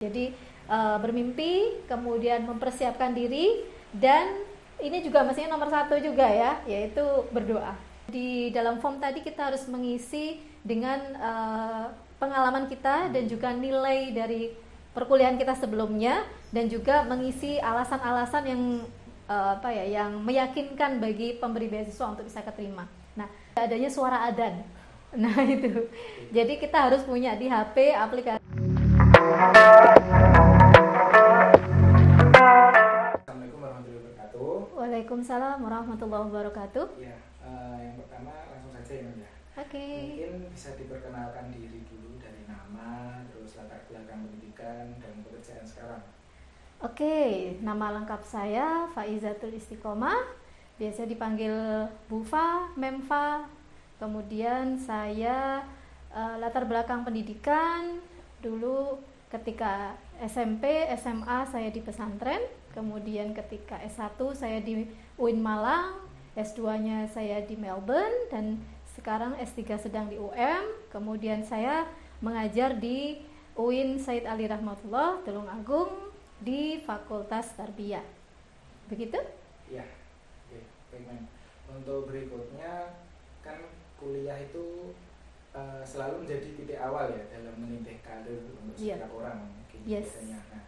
Jadi bermimpi, kemudian mempersiapkan diri, dan ini juga mestinya nomor satu juga ya, yaitu berdoa. Di dalam form tadi kita harus mengisi dengan pengalaman kita dan juga nilai dari perkuliahan kita sebelumnya, dan juga mengisi alasan-alasan yang yang meyakinkan bagi pemberi beasiswa untuk bisa keterima. Nah, adanya suara adzan. Nah, itu. Jadi kita harus punya di HP aplikasi. Assalamualaikum warahmatullahi wabarakatuh. Waalaikumsalam warahmatullahi wabarakatuh. Ya, yang pertama langsung saja ya, ya. Oke. Mungkin bisa diperkenalkan diri dulu dari nama, terus latar belakang pendidikan dan pekerjaan sekarang. Oke, nama lengkap saya Faizatul Istiqomah, biasa dipanggil Bufa, Memfa. Kemudian saya latar belakang pendidikan dulu ketika SMP, SMA saya di pesantren, kemudian ketika S1 saya di UIN Malang, S2-nya saya di Melbourne, dan sekarang S3 sedang di UM. Kemudian saya mengajar di UIN Said Ali Rahmatullah, Tulungagung, di Fakultas Tarbiyah. Begitu? Ya, oke, baik, Mem. Untuk berikutnya, kan kuliah itu selalu menjadi titik awal ya dalam meniti karir untuk setiap orang mungkin biasanya. Nah,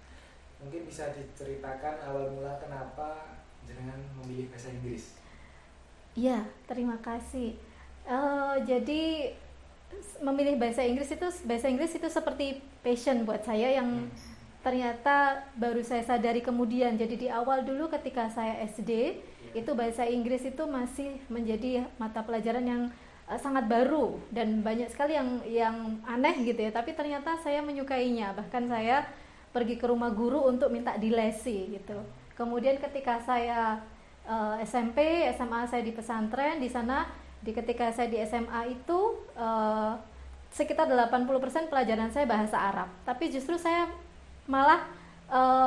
mungkin bisa diceritakan awal mula kenapa jenengan memilih bahasa Inggris? Iya, terima kasih. Jadi memilih bahasa Inggris itu seperti passion buat saya yang ternyata baru saya sadari kemudian. Jadi di awal dulu ketika saya SD, itu bahasa Inggris itu masih menjadi mata pelajaran yang sangat baru dan banyak sekali yang aneh gitu ya, tapi ternyata saya menyukainya. Bahkan saya pergi ke rumah guru untuk minta dilesi gitu. Kemudian ketika saya SMP, SMA saya di pesantren, di sana ketika saya di SMA itu sekitar 80% pelajaran saya bahasa Arab. Tapi justru saya malah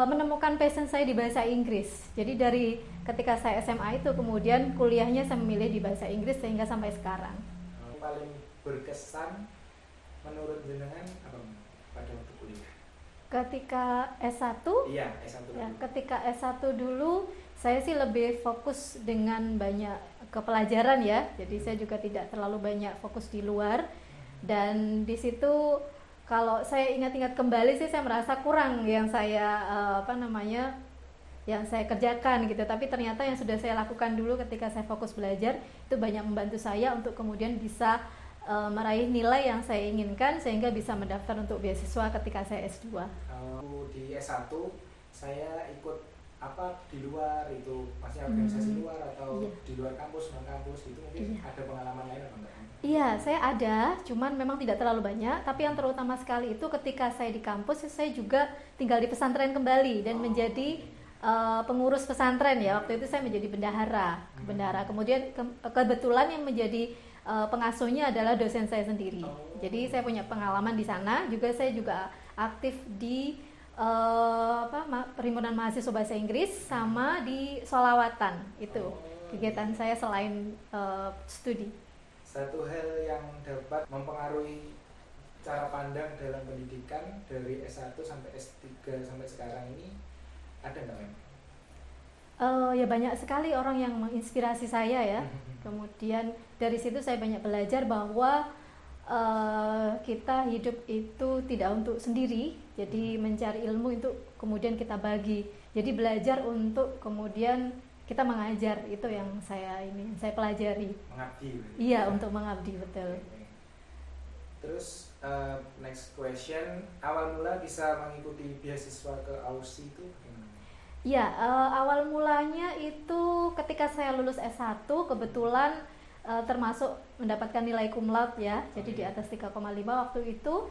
menemukan passion saya di bahasa Inggris. Jadi dari ketika saya SMA itu kemudian kuliahnya saya memilih di bahasa Inggris sehingga sampai sekarang. Paling berkesan menurut jenengan apa pada waktu kuliah? Ketika S1? Iya, S1 dulu. Ya, ketika S1 dulu saya sih lebih fokus dengan banyak ke pelajaran ya. Jadi saya juga tidak terlalu banyak fokus di luar. Dan di situ kalau saya ingat-ingat kembali sih saya merasa kurang yang saya yang saya kerjakan gitu. Tapi ternyata yang sudah saya lakukan dulu ketika saya fokus belajar itu banyak membantu saya untuk kemudian bisa meraih nilai yang saya inginkan sehingga bisa mendaftar untuk beasiswa ketika saya S2. Di S1 saya ikut apa di luar itu, masih organisasi luar atau di luar kampus, non kampus gitu, mungkin ada pengalaman lain apa enggak? Iya, saya ada, cuman memang tidak terlalu banyak. Tapi yang terutama sekali itu ketika saya di kampus, saya juga tinggal di pesantren kembali dan menjadi pengurus pesantren ya. Waktu itu saya menjadi bendahara. Kemudian kebetulan yang menjadi pengasuhnya adalah dosen saya sendiri. Jadi saya punya pengalaman di sana. Juga saya juga aktif di perhimpunan mahasiswa bahasa Inggris sama di Sholawatan. Itu kegiatan saya selain studi. Satu hal yang dapat mempengaruhi cara pandang dalam pendidikan dari S1 sampai S3 sampai sekarang ini ada nggak, Mem? Ya banyak sekali orang yang menginspirasi saya ya. Kemudian dari situ saya banyak belajar bahwa kita hidup itu tidak untuk sendiri. Jadi mencari ilmu itu kemudian kita bagi. Jadi belajar untuk kemudian kita mengajar, itu yang saya pelajari. Mengabdi. Iya, untuk mengabdi, betul. Terus next question, awal mula bisa mengikuti beasiswa ke Aussie itu gimana? Iya, awal mulanya itu ketika saya lulus S1 kebetulan termasuk mendapatkan nilai cum laude ya. Jadi di atas 3,5 waktu itu.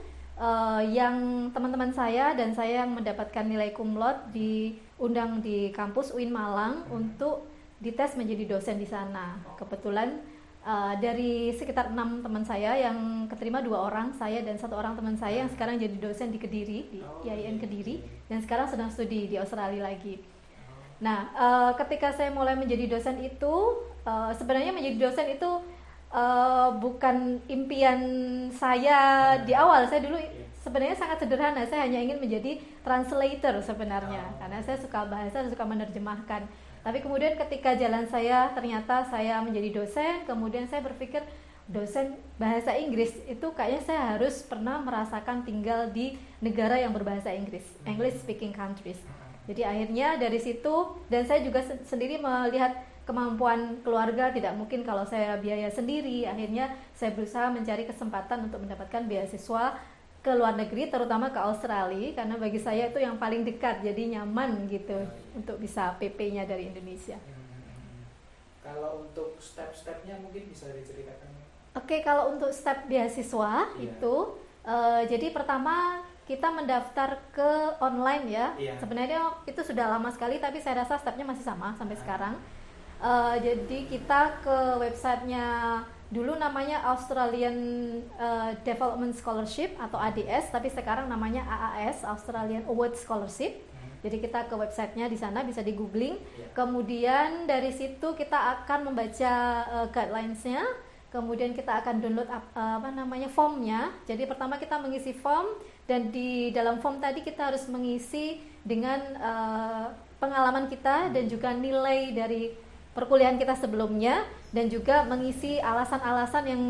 Yang teman-teman saya dan saya yang mendapatkan nilai cum laude diundang di kampus UIN Malang untuk dites menjadi dosen di sana. Kebetulan dari sekitar 6 teman saya yang keterima 2 orang, saya dan 1 orang teman saya yang sekarang jadi dosen di Kediri, di IAIN Kediri, dan sekarang sedang studi di Australia lagi. Nah, ketika saya mulai menjadi dosen itu, sebenarnya menjadi dosen itu bukan impian saya di awal. Saya dulu sebenarnya sangat sederhana. Saya hanya ingin menjadi translator sebenarnya, karena saya suka bahasa, suka menerjemahkan. Tapi kemudian ketika jalan saya, ternyata saya menjadi dosen, kemudian saya berpikir dosen bahasa Inggris itu kayaknya saya harus pernah merasakan tinggal di negara yang berbahasa Inggris, English speaking countries. Jadi akhirnya dari situ, dan saya juga sendiri melihat kemampuan keluarga tidak mungkin kalau saya biaya sendiri. Akhirnya saya berusaha mencari kesempatan untuk mendapatkan beasiswa ke luar negeri, terutama ke Australia, karena bagi saya itu yang paling dekat, jadi nyaman gitu untuk bisa PP-nya dari Indonesia. Kalau untuk step-stepnya mungkin bisa diceritakan? Oke, kalau untuk step beasiswa itu, jadi pertama kita mendaftar ke online ya. Sebenarnya itu sudah lama sekali, tapi saya rasa stepnya masih sama sampai sekarang. Jadi kita ke websitenya dulu namanya Australian Development Scholarship atau ADS, tapi sekarang namanya AAS, Australian Award Scholarship. Jadi kita ke websitenya di sana, bisa di googling. Kemudian dari situ kita akan membaca guidelines-nya. Kemudian kita akan download formnya. Jadi pertama kita mengisi form, dan di dalam form tadi kita harus mengisi dengan pengalaman kita dan juga nilai dari perkuliahan kita sebelumnya, dan juga mengisi alasan-alasan yang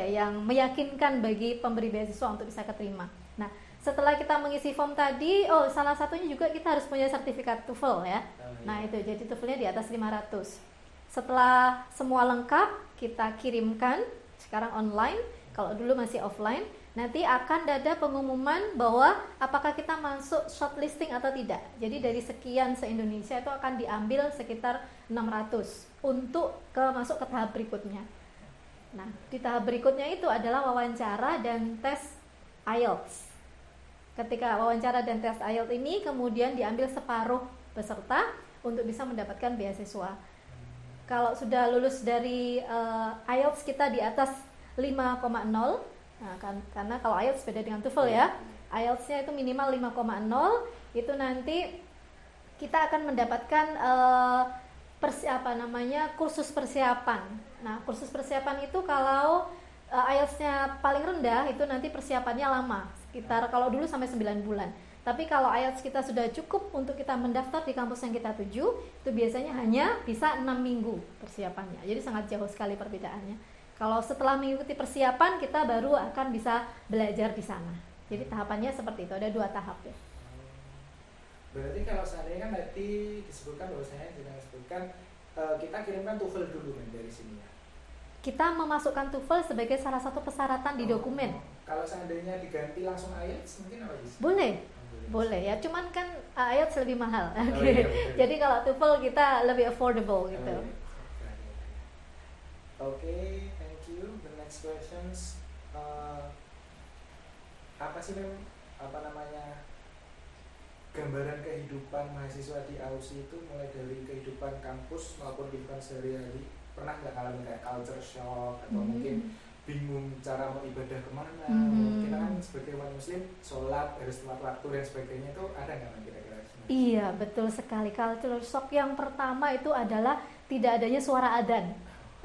yang meyakinkan bagi pemberi beasiswa untuk bisa keterima. Nah, setelah kita mengisi form tadi, salah satunya juga kita harus punya sertifikat TOEFL ya. Nah, itu jadi TOEFL-nya di atas 500. Setelah semua lengkap, kita kirimkan, sekarang online, kalau dulu masih offline. Nanti akan ada pengumuman bahwa apakah kita masuk shortlisting atau tidak. Jadi dari sekian se-Indonesia itu akan diambil sekitar 600 untuk masuk ke tahap berikutnya. Nah, di tahap berikutnya itu adalah wawancara dan tes IELTS. Ketika wawancara dan tes IELTS ini kemudian diambil separuh peserta untuk bisa mendapatkan beasiswa. Kalau sudah lulus dari IELTS kita di atas 5,0. Nah, karena kalau IELTS beda dengan TOEFL ya. IELTS-nya itu minimal 5,0, itu nanti kita akan mendapatkan kursus persiapan. Nah, kursus persiapan itu kalau IELTS-nya paling rendah itu nanti persiapannya lama, sekitar kalau dulu sampai 9 bulan. Tapi kalau IELTS kita sudah cukup untuk kita mendaftar di kampus yang kita tuju, itu biasanya hanya bisa 6 minggu persiapannya. Jadi sangat jauh sekali perbedaannya. Kalau setelah mengikuti persiapan, kita baru akan bisa belajar di sana. Jadi tahapannya seperti itu, ada 2 tahap ya. Berarti kalau seandainya kan tadi disebutkan kita kirimkan TOEFL dulu kan dari sini ya. Kita memasukkan TOEFL sebagai salah satu persyaratan di dokumen. Kalau seandainya diganti langsung IELTS mungkin apa bisa? Boleh ya, cuman kan IELTS lebih mahal. Jadi kalau TOEFL kita lebih affordable gitu. Oke, thank you. The next questions, apa sih gambaran kehidupan mahasiswa di Aussie itu, mulai dari kehidupan kampus maupun kehidupan sehari-hari? Pernah nggak ngalamin kayak culture shock atau mungkin bingung cara mau ibadah kemana? Kita kan sebagai umat muslim sholat harus tepat waktu dan sebagainya, itu ada nggak kira-kira? Iya, betul sekali. Culture shock yang pertama itu adalah tidak adanya suara adzan.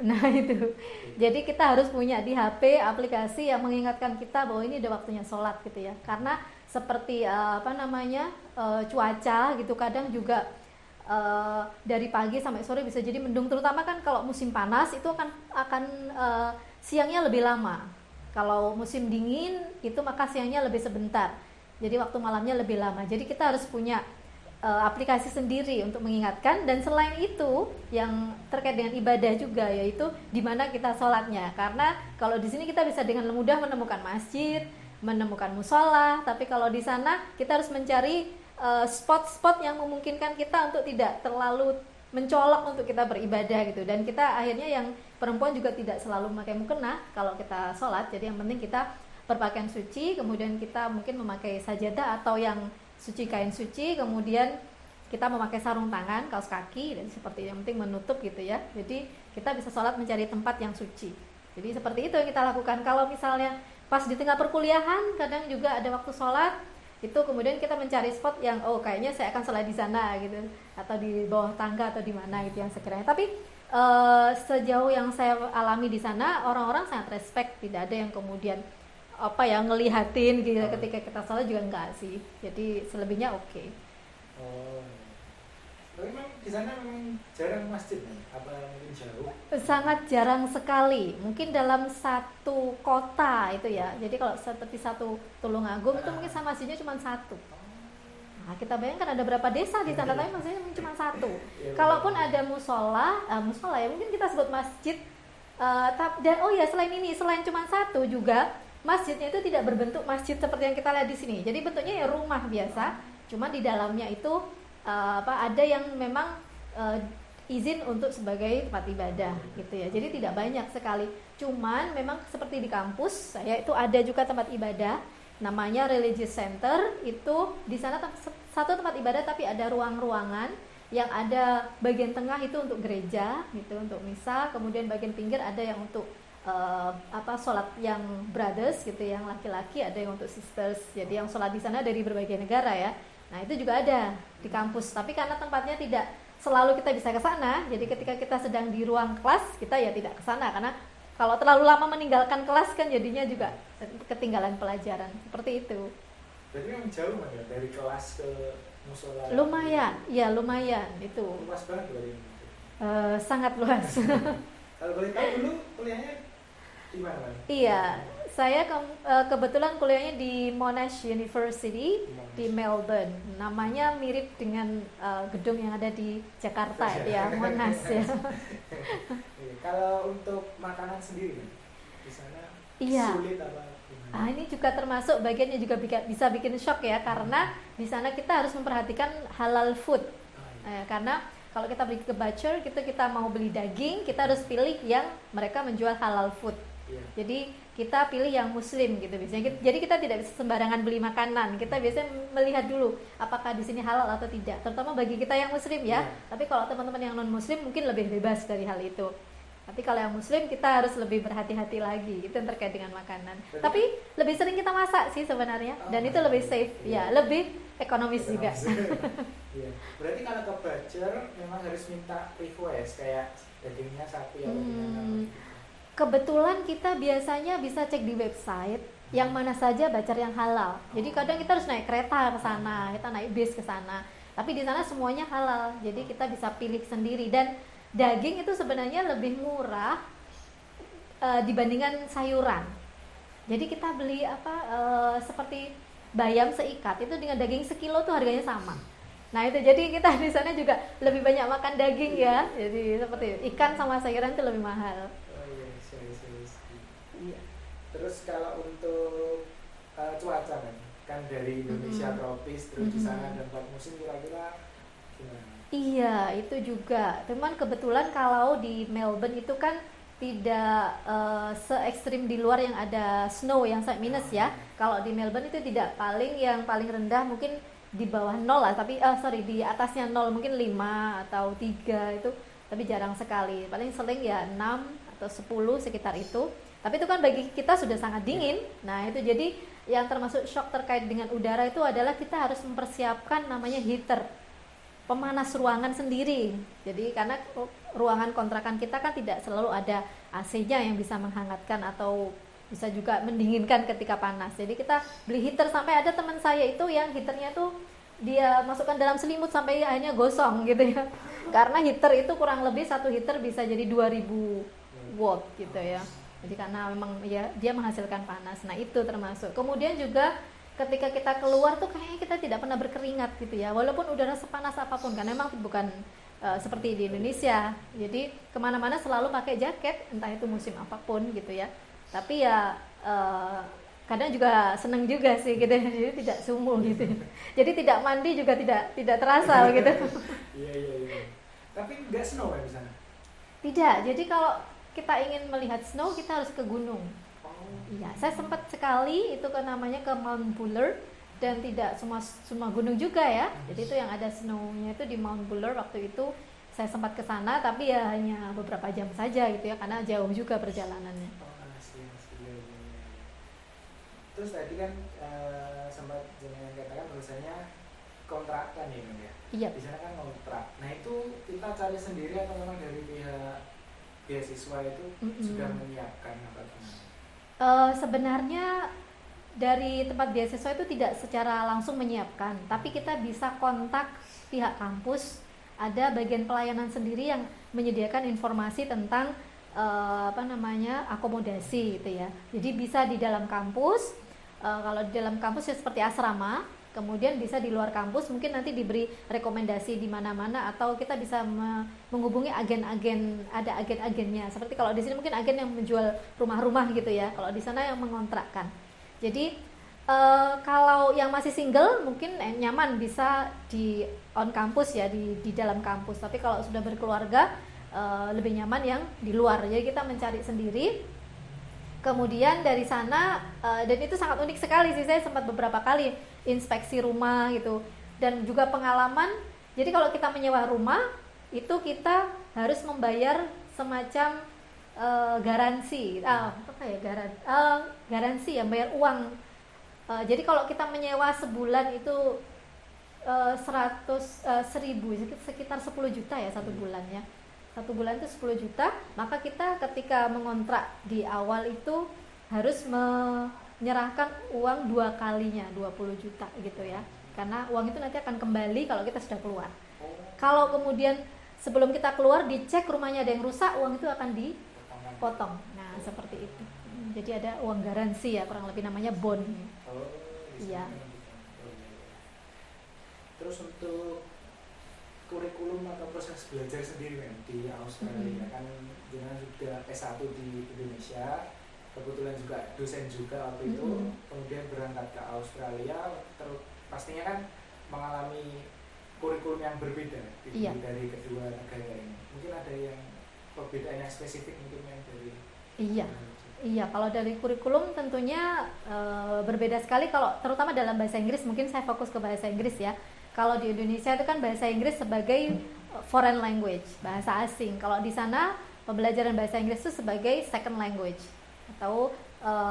Nah itu, jadi kita harus punya di HP aplikasi yang mengingatkan kita bahwa ini udah waktunya sholat gitu ya. Karena seperti cuaca gitu, kadang juga dari pagi sampai sore bisa jadi mendung. Terutama kan kalau musim panas itu akan siangnya lebih lama. Kalau musim dingin itu maka siangnya lebih sebentar. Jadi waktu malamnya lebih lama. Jadi kita harus punya aplikasi sendiri untuk mengingatkan. Dan selain itu yang terkait dengan ibadah juga, yaitu di mana kita sholatnya. Karena kalau di sini kita bisa dengan mudah menemukan masjid, menemukan musola, tapi kalau di sana kita harus mencari spot-spot yang memungkinkan kita untuk tidak terlalu mencolok untuk kita beribadah gitu. Dan kita akhirnya yang perempuan juga tidak selalu memakai mukena kalau kita sholat. Jadi yang penting kita berpakaian suci, kemudian kita mungkin memakai sajadah atau yang suci, kain suci, kemudian kita memakai sarung tangan, kaos kaki, dan seperti yang penting menutup gitu ya. Jadi kita bisa sholat mencari tempat yang suci. Jadi seperti itu yang kita lakukan. Kalau misalnya pas di tengah perkuliahan, kadang juga ada waktu sholat, itu kemudian kita mencari spot yang kayaknya saya akan sholat di sana gitu, atau di bawah tangga atau di mana gitu yang sekiranya. Tapi sejauh yang saya alami di sana, orang-orang sangat respect, tidak ada yang kemudian apa ya ngelihatin gitu ketika kita sholat juga enggak sih. Jadi selebihnya oke. Oh. Tapi memang di sana memang jarang masjid nih, apa mungkin jauh? Sangat jarang sekali, mungkin dalam satu kota itu ya. Jadi kalau seperti satu Tulungagung itu mungkin sama masjidnya cuma satu. Nah, kita bayangkan ada berapa desa di sana, tapi masjidnya cuma satu. Kalaupun ada musola ya mungkin kita sebut masjid. Dan oh ya selain cuma satu juga masjidnya itu tidak berbentuk masjid seperti yang kita lihat di sini. Jadi bentuknya ya rumah biasa, cuma di dalamnya itu ada yang memang izin untuk sebagai tempat ibadah gitu ya. Jadi tidak banyak sekali. Cuman memang seperti di kampus saya itu ada juga tempat ibadah namanya Religious Center. Itu di sana satu tempat ibadah tapi ada ruang-ruangan yang ada bagian tengah itu untuk gereja gitu, untuk misa, kemudian bagian pinggir ada yang untuk sholat yang brothers gitu, yang laki-laki, ada yang untuk sisters. Jadi yang sholat di sana dari berbagai negara ya. Nah itu juga ada di kampus, tapi karena tempatnya tidak selalu kita bisa ke sana, jadi ketika kita sedang di ruang kelas kita ya tidak ke sana, karena kalau terlalu lama meninggalkan kelas kan jadinya juga ketinggalan pelajaran, seperti itu. Jadi memang jauh ya dari kelas ke musola? Lumayan itu. Luas banget berarti. Sangat luas. Kalau boleh tahu dulu kuliahnya di mana? Iya, saya kebetulan kuliahnya di Monash University di Melbourne. Namanya mirip dengan gedung yang ada di Jakarta ya, Monash ya. Kalau untuk makanan sendiri di sana sulit apa? Ini juga termasuk bagiannya juga bisa bikin shock ya, karena di sana kita harus memperhatikan halal food. Karena kalau kita beli ke butcher, kita mau beli daging, kita harus pilih yang mereka menjual halal food. Jadi kita pilih yang muslim gitu biasanya. Jadi kita tidak bisa sembarangan beli makanan. Kita biasanya melihat dulu apakah di sini halal atau tidak. Terutama bagi kita yang muslim ya. Tapi kalau teman-teman yang non muslim mungkin lebih bebas dari hal itu. Tapi kalau yang muslim kita harus lebih berhati-hati lagi. Itu yang terkait dengan makanan. Tapi lebih sering kita masak sih sebenarnya, dan itu lebih safe ya, lebih ekonomis juga. Berarti kalau ke butcher memang harus minta request kayak dagingnya sapi atau gimana? Kebetulan kita biasanya bisa cek di website yang mana saja butcher yang halal. Jadi kadang kita harus naik kereta ke sana, kita naik bis ke sana. Tapi di sana semuanya halal. Jadi kita bisa pilih sendiri, dan daging itu sebenarnya lebih murah dibandingkan sayuran. Jadi kita beli seperti bayam seikat itu dengan daging sekilo tuh harganya sama. Nah itu jadi kita di sana juga lebih banyak makan daging ya. Jadi seperti ikan sama sayuran itu lebih mahal. Terus kalau untuk cuaca kan dari Indonesia tropis, terus di sana ada 4 musim, kira-kira gimana? Iya itu juga. Cuman kebetulan kalau di Melbourne itu kan tidak se-ekstrim di luar yang ada snow yang sampai minus ya. Kalau di Melbourne itu tidak, yang paling rendah mungkin di bawah 0 lah, tapi di atasnya 0 mungkin 5 atau 3 itu, tapi jarang sekali. Paling seling ya 6 atau 10 sekitar itu. Tapi itu kan bagi kita sudah sangat dingin. Nah itu jadi yang termasuk shock terkait dengan udara itu adalah kita harus mempersiapkan namanya heater, pemanas ruangan sendiri. Jadi karena ruangan kontrakan kita kan tidak selalu ada AC-nya yang bisa menghangatkan atau bisa juga mendinginkan ketika panas. Jadi kita beli heater, sampai ada teman saya itu yang heaternya tuh dia masukkan dalam selimut sampai akhirnya gosong gitu ya. Karena heater itu kurang lebih satu heater bisa jadi 2000 watt gitu ya. Jadi karena memang ya dia menghasilkan panas. Nah itu termasuk. Kemudian juga ketika kita keluar tuh kayaknya kita tidak pernah berkeringat gitu ya, walaupun udara sepanas apapun, karena memang bukan seperti di Indonesia. Jadi kemana-mana selalu pakai jaket, entah itu musim apapun gitu ya. Tapi ya kadang juga seneng juga sih gitu, jadi tidak sumul gitu. Jadi tidak mandi juga tidak terasa gitu. Iya. Tapi nggak snow ya di sana? Tidak. Jadi kalau kita ingin melihat snow kita harus ke gunung. Iya, saya sempat sekali itu namanya ke Mount Buller, dan tidak semua gunung juga ya. Jadi itu yang ada snow-nya itu di Mount Buller. Waktu itu saya sempat ke sana, tapi ya hanya beberapa jam saja gitu ya, karena jauh juga perjalanannya. Terus tadi kan sempat jangan katakan bahwasanya kontrakan ya kan ya? Iya. Di sana kan kontrak. Nah itu kita cari sendiri atau memang dari pihak beasiswa itu sudah menyiapkan apa? Sebenarnya dari tempat beasiswa itu tidak secara langsung menyiapkan, tapi kita bisa kontak pihak kampus. Ada bagian pelayanan sendiri yang menyediakan informasi tentang akomodasi gitu ya. Jadi bisa di dalam kampus, kalau di dalam kampus ya seperti asrama, kemudian bisa di luar kampus mungkin nanti diberi rekomendasi di mana-mana, atau kita bisa menghubungi agen-agen, ada agen-agennya. Seperti kalau di sini mungkin agen yang menjual rumah-rumah gitu ya, kalau di sana yang mengontrakkan. Jadi kalau yang masih single mungkin nyaman bisa di on campus ya, di dalam kampus. Tapi kalau sudah berkeluarga lebih nyaman yang di luar. Jadi kita mencari sendiri. Kemudian dari sana dan itu sangat unik sekali sih, saya sempat beberapa kali inspeksi rumah gitu, dan juga pengalaman. Jadi kalau kita menyewa rumah itu kita harus membayar semacam garansi, garansi ya, bayar uang. Jadi kalau kita menyewa sebulan itu 1.000 sekitar 10 juta ya satu bulan ya. Satu bulan itu 10 juta, maka kita ketika mengontrak di awal itu harus menyerahkan uang 2 kalinya, 20 juta gitu ya. Karena uang itu nanti akan kembali kalau kita sudah keluar. Kalau kemudian sebelum kita keluar dicek rumahnya ada yang rusak, uang itu akan dipotong. Nah, seperti itu. Jadi ada uang garansi ya, kurang lebih namanya bond. Iya. Terus untuk kurikulum atau proses belajar sendiri kan di Australia, kan jangan sudah S1 di Indonesia, kebetulan juga dosen juga waktu itu, kemudian berangkat ke Australia, pastinya kan mengalami kurikulum yang berbeda dari kedua negara ini. Mungkin ada yang perbedaan yang spesifik mungkin yang dari Iya, kalau dari kurikulum tentunya berbeda sekali, kalau terutama dalam bahasa Inggris. Mungkin saya fokus ke bahasa Inggris ya. Kalau di Indonesia itu kan bahasa Inggris sebagai foreign language, bahasa asing. Kalau di sana pembelajaran bahasa Inggris itu sebagai second language atau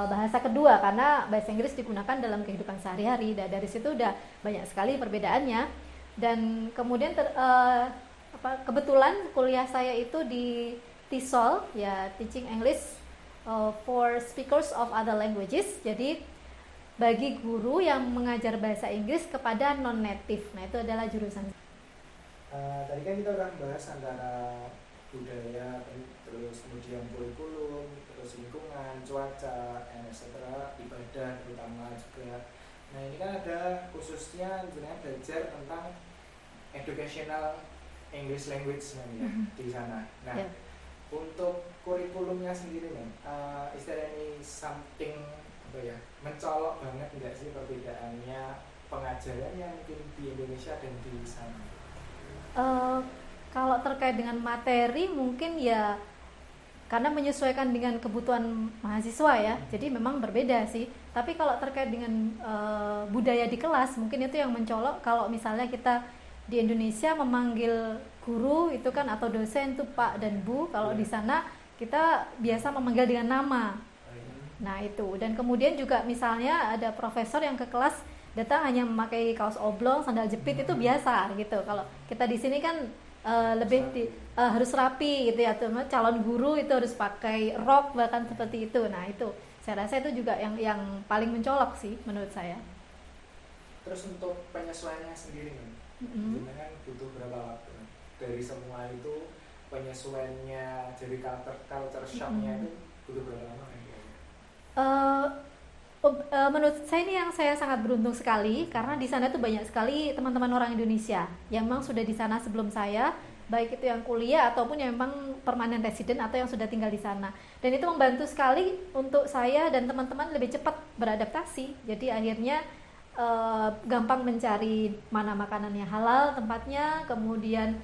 bahasa kedua, karena bahasa Inggris digunakan dalam kehidupan sehari-hari. Dan dari situ udah banyak sekali perbedaannya. Dan kemudian kebetulan kuliah saya itu di TESOL ya, Teaching English for Speakers of Other Languages. Jadi bagi guru yang mengajar bahasa Inggris kepada non-native. Nah, itu adalah jurusan. Tadi kan kita udah bahas antara budaya, terus kemudian kurikulum, terus lingkungan, cuaca, etc., ibadah terutama juga. Nah, ini kan ada khususnya sebenarnya belajar tentang educational English language di sana. Nah, untuk kurikulumnya sendiri nih, is there any something mencolok banget enggak sih perbedaannya pengajarannya mungkin di Indonesia dan di sana? Kalau terkait dengan materi mungkin ya karena menyesuaikan dengan kebutuhan mahasiswa ya, jadi memang berbeda sih. Tapi kalau terkait dengan budaya di kelas mungkin itu yang mencolok. Kalau misalnya kita di Indonesia memanggil guru itu kan atau dosen itu Pak dan Bu, kalau di sana kita biasa memanggil dengan nama. Nah itu, dan kemudian juga misalnya ada profesor yang ke kelas datang hanya memakai kaos oblong, sandal jepit, itu biasa gitu. Kalau kita di sini kan lebih harus rapi gitu ya, calon guru itu harus pakai rok bahkan seperti itu. Nah itu saya rasa itu juga yang paling mencolok sih menurut saya. Terus untuk penyesuaiannya sendiri nih, kan butuh berapa waktu dari semua itu, penyesuaiannya jadi culture shocknya itu butuh berapa lama? Menurut saya ini yang saya sangat beruntung sekali, karena di sana tuh banyak sekali teman-teman orang Indonesia yang memang sudah di sana sebelum saya, baik itu yang kuliah ataupun yang memang permanent resident atau yang sudah tinggal di sana. Dan itu membantu sekali untuk saya dan teman-teman lebih cepat beradaptasi. Jadi akhirnya gampang mencari mana makanannya halal tempatnya, kemudian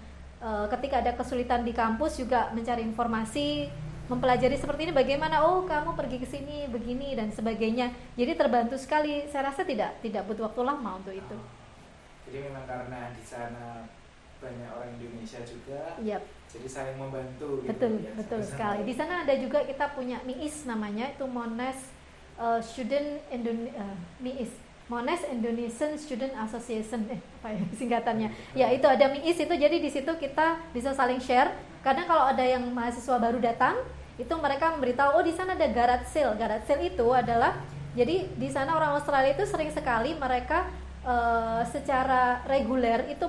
ketika ada kesulitan di kampus juga mencari informasi, mempelajari seperti ini bagaimana, oh kamu pergi ke sini begini dan sebagainya. Jadi terbantu sekali. Saya rasa tidak butuh waktu lama untuk itu. Jadi memang karena di sana banyak orang Indonesia juga. Jadi saling membantu. Betul, gitu, betul sekali. Di sana ada juga kita punya MIIS namanya, itu Monash Monash Indonesian Student Association, apa ya singkatannya? Ya itu ada MIIS itu, jadi di situ kita bisa saling share. Kadang kalau ada yang mahasiswa baru datang, itu mereka memberitahu, oh di sana ada garage sale. Garage sale itu adalah Jadi di sana orang Australia itu sering sekali mereka secara reguler itu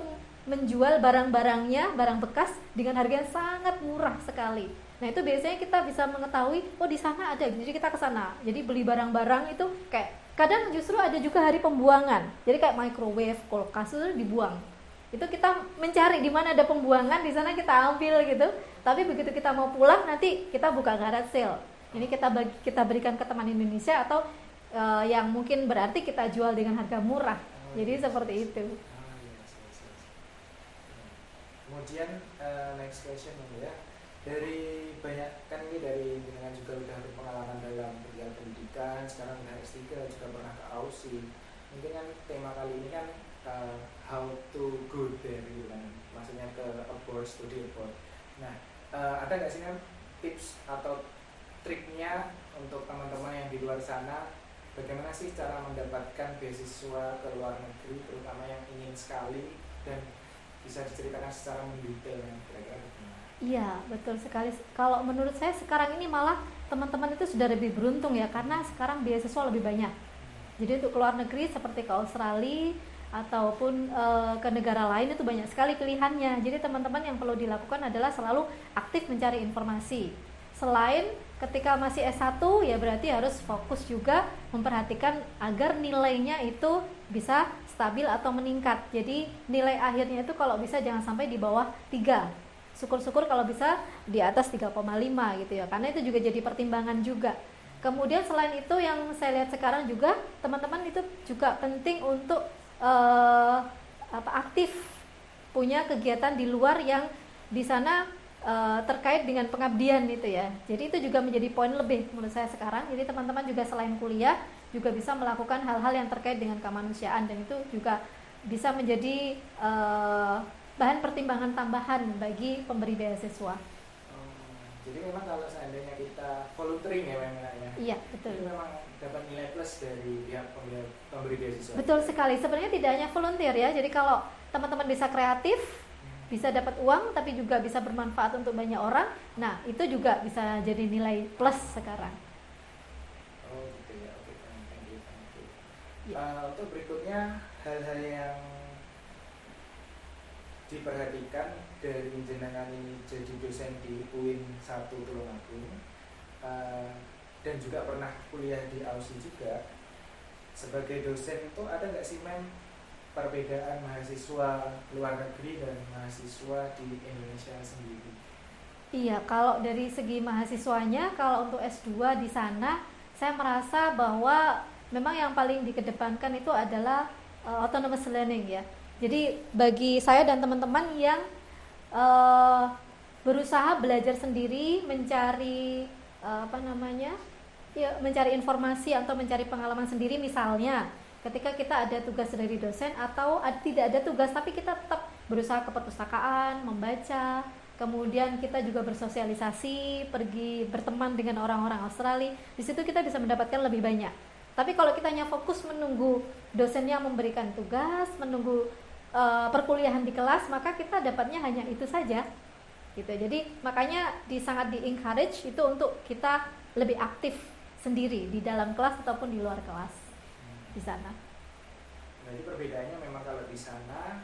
menjual barang-barangnya, barang bekas dengan harga yang sangat murah sekali. Nah itu biasanya kita bisa mengetahui, oh di sana ada, jadi kita ke sana. Jadi beli barang-barang itu kayak kadang justru ada juga hari pembuangan. Jadi kayak microwave, kulkas itu dibuang. Itu kita mencari di mana ada pembuangan, di sana kita ambil gitu. Tapi begitu kita mau pulang nanti kita buka garage sale. Ini kita berikan ke teman Indonesia atau yang mungkin berarti kita jual dengan harga murah. Jadi seperti itu. Kemudian next question ya. Dari banyak kan ini dari dengan juga udah berpengalaman dalam berjalan pendidikan, sekarang udah S3 juga pernah ke Aussie. Mungkin kan tema kali ini kan how to go there gitu kan, maksudnya ke abroad, studi abroad. Nah ada nggak sih kan tips atau triknya untuk teman-teman yang di luar sana, bagaimana sih cara mendapatkan beasiswa ke luar negeri, terutama yang ingin sekali, dan bisa diceritakan secara mendetail kira-kira bagaimana? Iya, betul sekali. Kalau menurut saya sekarang ini malah teman-teman itu sudah lebih beruntung ya, karena sekarang beasiswa lebih banyak. Jadi untuk keluar negeri seperti ke Australia ataupun ke negara lain itu banyak sekali pilihannya. Jadi teman-teman yang perlu dilakukan adalah selalu aktif mencari informasi. Selain ketika masih S1 ya berarti harus fokus juga memperhatikan agar nilainya itu bisa stabil atau meningkat. Jadi nilai akhirnya itu kalau bisa jangan sampai di bawah 3. Syukur-syukur kalau bisa di atas 3,5 gitu ya, karena itu juga jadi pertimbangan juga. Kemudian selain itu yang saya lihat sekarang juga teman-teman itu juga penting untuk aktif punya kegiatan di luar yang di sana terkait dengan pengabdian itu ya. Jadi itu juga menjadi poin lebih menurut saya sekarang. Jadi teman-teman juga selain kuliah juga bisa melakukan hal-hal yang terkait dengan kemanusiaan, dan itu juga bisa menjadi bahan pertimbangan tambahan bagi pemberi beasiswa. Jadi memang kalau seandainya kita volunteering ya memangnya. Iya, betul. Itu memang dapat nilai plus dari pihak pemberi beasiswa. Betul sekali. Sebenarnya tidak hanya volunteer ya. Jadi kalau teman-teman bisa kreatif, bisa dapat uang, tapi juga bisa bermanfaat untuk banyak orang. Nah, itu juga bisa jadi nilai plus sekarang. Oh gitu ya. Oke, thank you. Ya. Untuk berikutnya hal-hal yang diperhatikan dari jenengan ini jadi dosen di UIN 1 Tulungagung, dan juga pernah kuliah di Aussie juga. Sebagai dosen itu ada nggak sih perbedaan mahasiswa luar negeri dan mahasiswa di Indonesia sendiri? Iya, kalau dari segi mahasiswanya, kalau untuk S2 di sana saya merasa bahwa memang yang paling dikedepankan itu adalah autonomous learning ya. Jadi bagi saya dan teman-teman yang berusaha belajar sendiri, mencari mencari informasi atau mencari pengalaman sendiri, misalnya ketika kita ada tugas dari dosen atau tidak ada tugas tapi kita tetap berusaha ke perpustakaan, membaca, kemudian kita juga bersosialisasi, pergi berteman dengan orang-orang Australia. Di situ kita bisa mendapatkan lebih banyak. Tapi kalau kita hanya fokus menunggu dosennya memberikan tugas, menunggu perkuliahan di kelas, maka kita dapatnya hanya itu saja gitu. Jadi makanya sangat di-encourage itu untuk kita lebih aktif sendiri di dalam kelas ataupun di luar kelas di sana. Jadi perbedaannya memang kalau di sana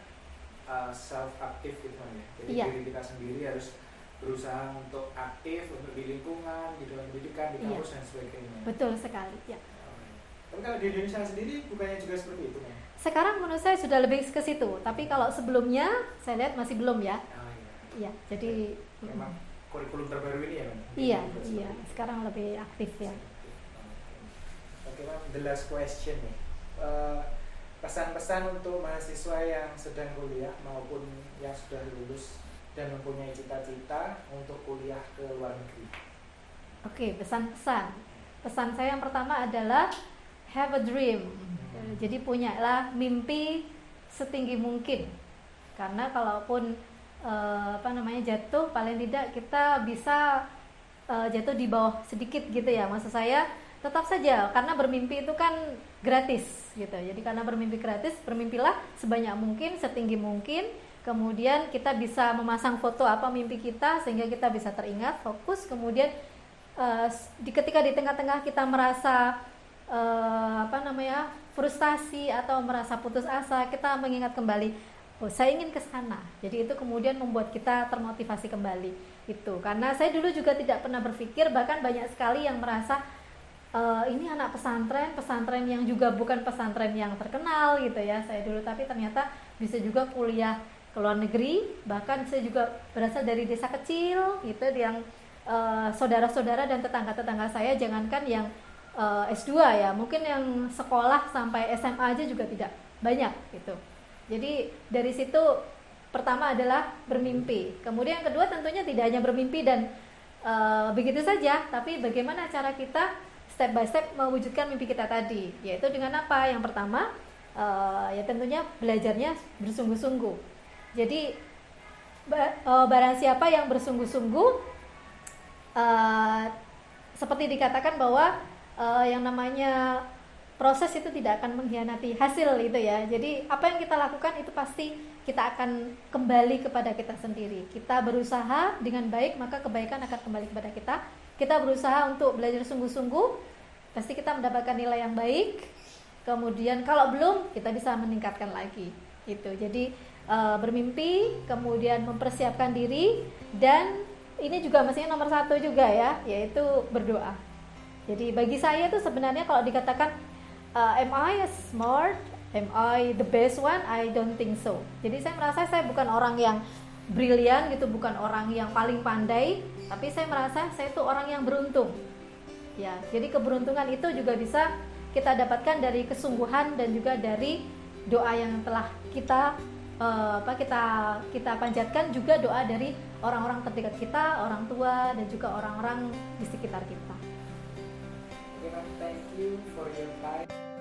self aktif gitu ya. Jadi diri kita sendiri harus berusaha untuk aktif untuk di lingkungan, di dalam pendidikan, di kampus dan sebagainya. Betul sekali ya. Tapi kalau di Indonesia sendiri bukannya juga seperti itu ya? Sekarang menurut saya sudah lebih ke situ, tapi kalau sebelumnya saya lihat masih belum ya. Iya, jadi memang kurikulum terbaru ini ya, Mas? Iya, sekarang lebih aktif ya. Oke, Mas, the last question nih. Pesan-pesan untuk mahasiswa yang sedang kuliah maupun yang sudah lulus dan mempunyai cita-cita untuk kuliah ke luar negeri. Oke, pesan-pesan. Pesan saya yang pertama adalah have a dream. Jadi punyalah mimpi setinggi mungkin. Karena kalaupun jatuh, paling tidak kita bisa jatuh di bawah sedikit gitu ya. Maksud saya tetap saja, karena bermimpi itu kan gratis gitu. Jadi karena bermimpi gratis, bermimpilah sebanyak mungkin, setinggi mungkin. Kemudian kita bisa memasang foto apa mimpi kita sehingga kita bisa teringat, fokus. Kemudian ketika di tengah-tengah kita merasa frustasi atau merasa putus asa, kita mengingat kembali, oh saya ingin ke sana. Jadi itu kemudian membuat kita termotivasi kembali. Itu karena saya dulu juga tidak pernah berpikir, bahkan banyak sekali yang merasa ini anak pesantren yang juga bukan pesantren yang terkenal gitu ya saya dulu, tapi ternyata bisa juga kuliah ke luar negeri. Bahkan saya juga berasal dari desa kecil gitu, yang saudara-saudara dan tetangga-tetangga saya jangankan yang S2 ya, mungkin yang sekolah sampai SMA aja juga tidak banyak gitu. Jadi dari situ pertama adalah bermimpi, kemudian yang kedua tentunya tidak hanya bermimpi dan begitu saja, tapi bagaimana cara kita step by step mewujudkan mimpi kita tadi, yaitu dengan apa? Yang pertama ya tentunya belajarnya bersungguh-sungguh. Jadi barang siapa yang bersungguh-sungguh, seperti dikatakan bahwa yang namanya proses itu tidak akan mengkhianati hasil itu ya. Jadi apa yang kita lakukan itu pasti kita akan kembali kepada kita sendiri. Kita berusaha dengan baik, maka kebaikan akan kembali kepada kita. Kita berusaha untuk belajar sungguh-sungguh, pasti kita mendapatkan nilai yang baik. Kemudian kalau belum, kita bisa meningkatkan lagi gitu. Jadi bermimpi, kemudian mempersiapkan diri, dan ini juga mestinya nomor 1 juga ya, yaitu berdoa. Jadi bagi saya tuh sebenarnya kalau dikatakan am I smart, am I the best one, I don't think so. Jadi saya merasa saya bukan orang yang brilian gitu, bukan orang yang paling pandai, tapi saya merasa saya tuh orang yang beruntung. Ya, jadi keberuntungan itu juga bisa kita dapatkan dari kesungguhan dan juga dari doa yang telah kita panjatkan, juga doa dari orang-orang terdekat kita, orang tua dan juga orang-orang di sekitar kita. Thank you for your time.